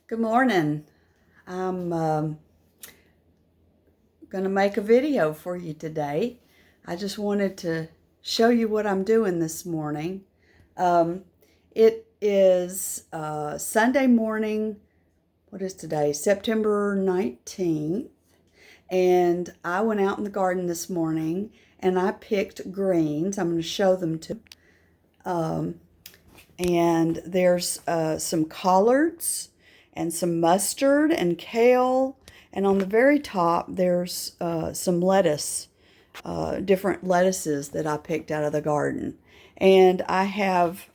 Good morning. I'm going to make a video for you today. I just wanted to show you what I'm doing this morning. It is Sunday morning. What is today? September 19th. And I went out in the garden this morning and I picked greens. I'm going to show them to and there's some collards and some mustard and kale, and on the very top there's some lettuce, different lettuces that I picked out of the garden. And I have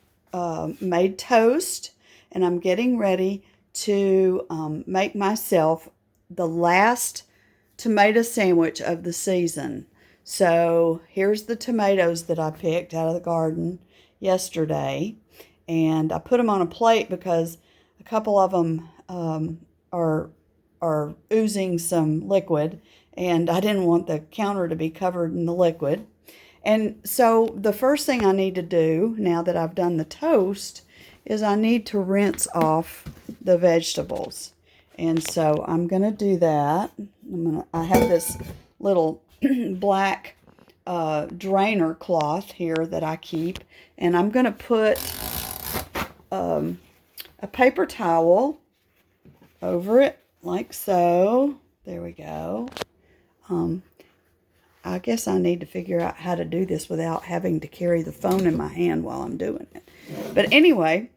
made toast, and I'm getting ready to make myself the last tomato sandwich of the season. So here's the tomatoes that I picked out of the garden yesterday, and I put them on a plate because a couple of them are oozing some liquid, and I didn't want the counter to be covered in the liquid. And so the first thing I need to do now that I've done the toast is I need to rinse off the vegetables. And so I'm going to do that. I have this little black drainer cloth here that I keep, and I'm going to put a paper towel over it like so. There we go. I guess I need to figure out how to do this without having to carry the phone in my hand while I'm doing it. But anyway,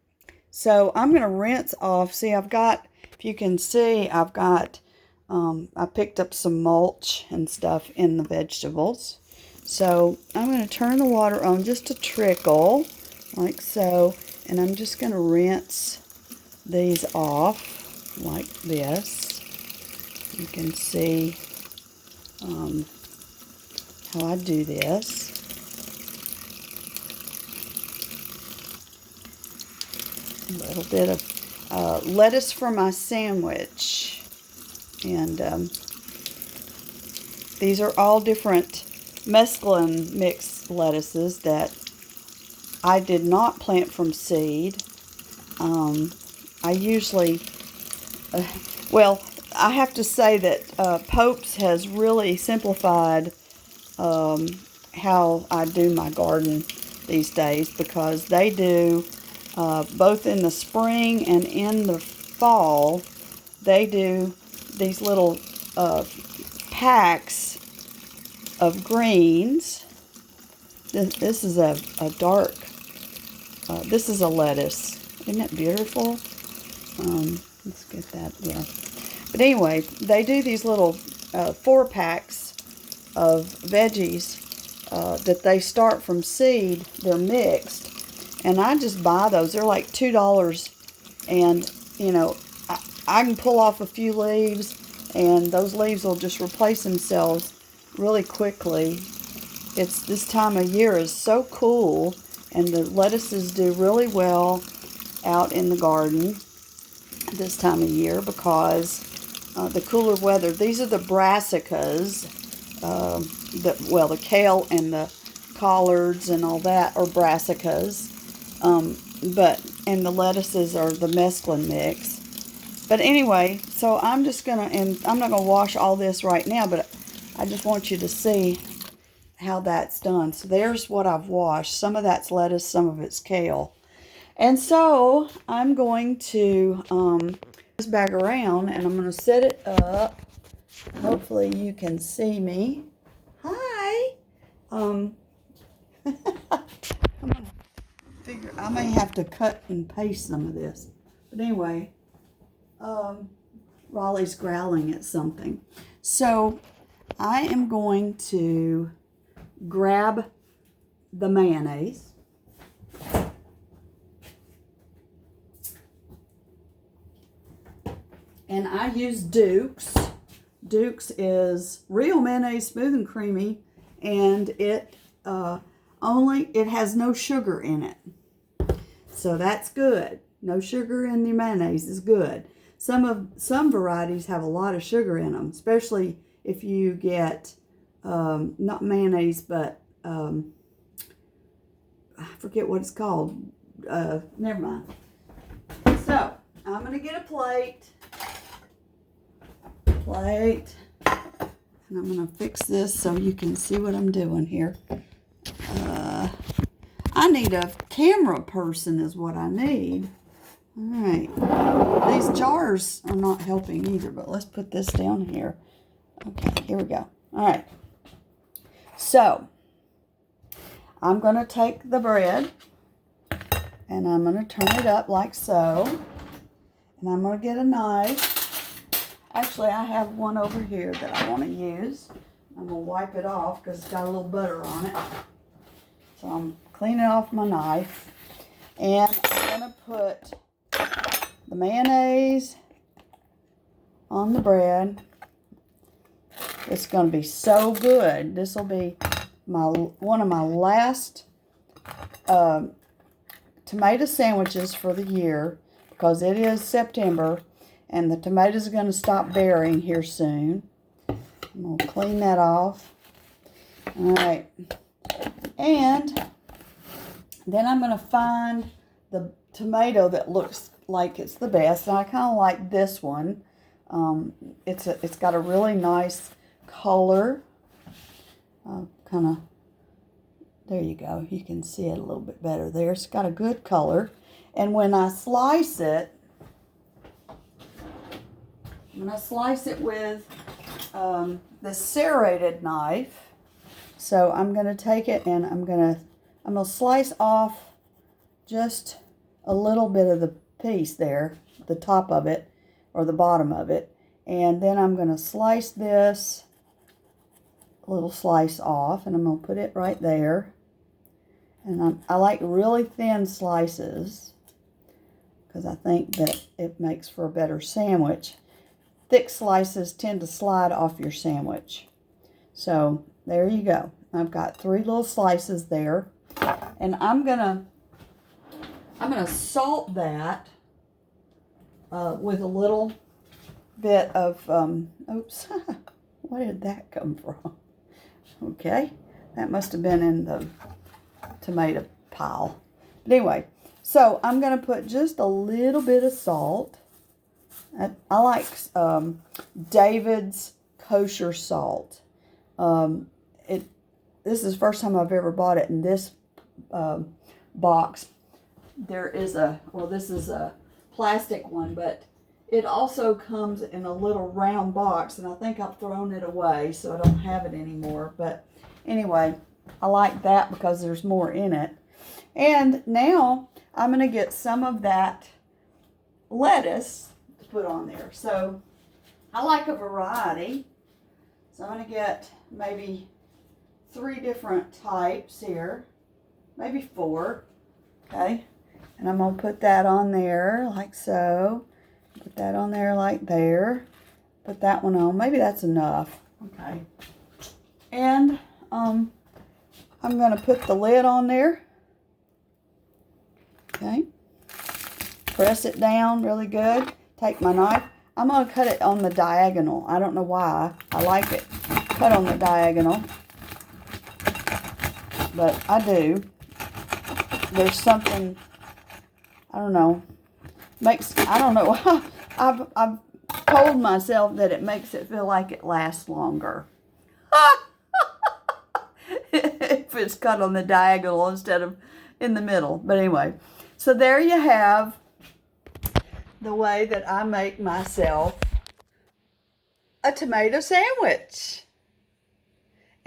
so I'm going to rinse off. See, I've got, if you can see, I've got, I picked up some mulch and stuff in the vegetables. So I'm going to turn the water on just a trickle, like so. And I'm just going to rinse these off like this. You can see how I do this. A little bit of lettuce for my sandwich. And these are all different mesclun mixed lettuces that I did not plant from seed. I usually, well, I have to say that Pope's has really simplified how I do my garden these days, because they do, both in the spring and in the fall, they do these little packs of greens. This is a dark, this is a lettuce. Isn't that beautiful? Let's get that, yeah. But anyway, they do these little 4-packs of veggies that they start from seed. They're mixed. And I just buy those. They're like $2. And, you know, I can pull off a few leaves, and those leaves will just replace themselves really quickly. It's this time of year is so cool, and the lettuces do really well out in the garden this time of year because the cooler weather. These are the brassicas. The kale and the collards and all that are brassicas. And the lettuces are the mesclun mix. But anyway, so I'm just gonna, and I'm not gonna wash all this right now, but I just want you to see how that's done. So there's what I've washed. Some of that's lettuce, some of it's kale. And so I'm going to this bag around, and I'm going to set it up. Hopefully you can see me. Hi. I'm gonna figure, I may have to cut and paste some of this. But anyway, Raleigh's growling at something. So I am going to grab the mayonnaise. And I use Duke's. Duke's is real mayonnaise, smooth and creamy, and it has no sugar in it. So that's good. No sugar in the mayonnaise is good. Some varieties have a lot of sugar in them, especially if you get not mayonnaise, but I forget what it's called. Never mind. So I'm going to get a plate. And I'm going to fix this so you can see what I'm doing here. I need a camera person is what I need. All right. These jars are not helping either, but let's put this down here. Okay, here we go. All right. So, I'm going to take the bread and I'm going to turn it up like so. And I'm going to get a knife. Actually, I have one over here that I want to use. I'm going to wipe it off because it's got a little butter on it. So I'm cleaning off my knife. And I'm going to put the mayonnaise on the bread. It's going to be so good. This will be one of my last tomato sandwiches for the year because it is September and the tomatoes are going to stop bearing here soon. I'm going to clean that off. All right. And then I'm going to find the tomato that looks like it's the best. And I kind of like this one. It's got a really nice color. Kind of, there you go. You can see it a little bit better there. It's got a good color. And when I slice it with the serrated knife, so I'm going to take it and I'm going to slice off just a little bit of the piece there, the top of it or the bottom of it, and then I'm going to slice this little slice off, and I'm going to put it right there. And I like really thin slices because I think that it makes for a better sandwich. Thick slices tend to slide off your sandwich. So there you go. I've got 3 little slices there, and I'm gonna salt that with a little bit of oops. Where did that come from? Okay, that must have been in the tomato pile. But anyway, so I'm going to put just a little bit of salt. I like David's kosher salt. This is the first time I've ever bought it in this box. There is this is a plastic one, but it also comes in a little round box, and I think I've thrown it away, so I don't have it anymore. But anyway, I like that because there's more in it. And now I'm going to get some of that lettuce to put on there. So I like a variety. So I'm going to get maybe 3 different types here, maybe 4. Okay. And I'm going to put that on there like so. Put that on there like there. Put that one on. Maybe that's enough. Okay. And I'm going to put the lid on there. Okay. Press it down really good. Take my knife. I'm going to cut it on the diagonal. I don't know why. I like it cut on the diagonal. But I do. There's something, I don't know. I don't know. I've told myself that it makes it feel like it lasts longer. If it's cut on the diagonal instead of in the middle. But anyway, so there you have the way that I make myself a tomato sandwich.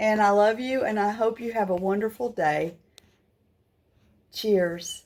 And I love you, and I hope you have a wonderful day. Cheers.